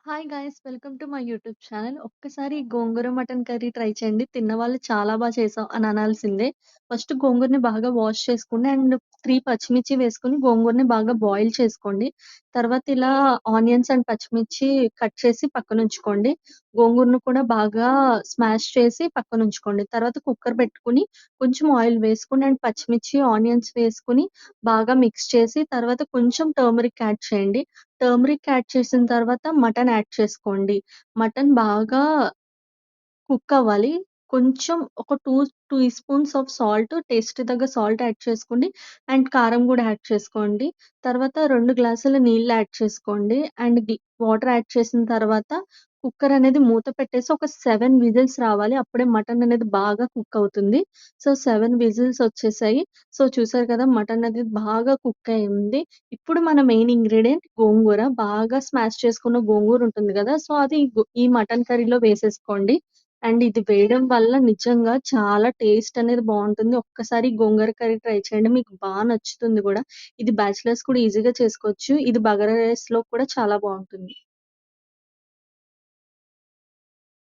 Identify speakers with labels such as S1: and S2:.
S1: Hi guys welcome to my YouTube channel. ఒక్కసారి ఈ గోంగూర mutton curry try చేయండి. తిన్నవాళ్ళు చాలా చేసావు అని అనాల్సిందే. ఫస్ట్ గోంగూరని బాగా వాష్ చేసుకోండి అండ్ 3 పచ్చిమిర్చి వేసుకొని గోంగూరని బాగా బాయిల్ చేసుకోండి. తర్వాత ఇలా ఆనియన్స్ అండ్ పచ్చిమిర్చి కట్ చేసి పక్కనుంచుకోండి. గోంగూరను కూడా బాగా స్మాష్ చేసి పక్కనుంచుకోండి. తర్వాత కుక్కర్ పెట్టుకొని కొంచెం ఆయిల్ వేసుకొని అండ్ పచ్చిమిర్చి, ఆనియన్స్ వేసుకొని బాగా మిక్స్ చేసి తర్వాత కొంచెం టర్మరిక్ యాడ్ చేయండి. టర్మరిక్ యాడ్ చేసిన తర్వాత మటన్ యాడ్ చేసుకోండి. మటన్ బాగా కుక్ అవ్వాలి. కొంచెం ఒక 2 టీ స్పూన్స్ ఆఫ్ సాల్ట్ టేస్ట్‌కి తగ్గ సాల్ట్ యాడ్ చేసుకోండి. అండ్ కారం గూడా యాడ్ చేసుకోండి. తర్వాత 2 గ్లాసుల నీళ్ళు యాడ్ చేసుకోండి. అండ్ వాటర్ యాడ్ చేసిన తర్వాత కుక్కర్ అనేది మూత పెట్టేసి ఒక 7 విజిల్స్ రావాలి. అప్పుడే మటన్ అనేది బాగా కుక్ అవుతుంది. సో, 7 విజిల్స్ వచ్చేసాయి. సో, చూసారు కదా! మటన్ అనేది బాగా కుక్ అయింది. ఇప్పుడు మన మెయిన్ ఇంగ్రీడియెంట్ గోంగూర. బాగా స్మాష్ చేసుకున్న గోంగూర ఉంటుంది గదా! సో, అది ఈ మటన్ కర్రీలో వేసేసుకోండి. అండ్ ఇది వేయడం వల్ల నిజంగా చాలా టేస్ట్ అనేది బావుంటుంది. ఒక్కసారి గోంగూర కర్రీ ట్రై చేయండి. మీకు నచ్చుతుంది గూడా. ఇది బ్యాచిలర్స్ కూడా ఈజీగా చేసుకోవచ్చు. ఇది బగారా రైస్‌లో కూడా చాలా బావుంటుంది.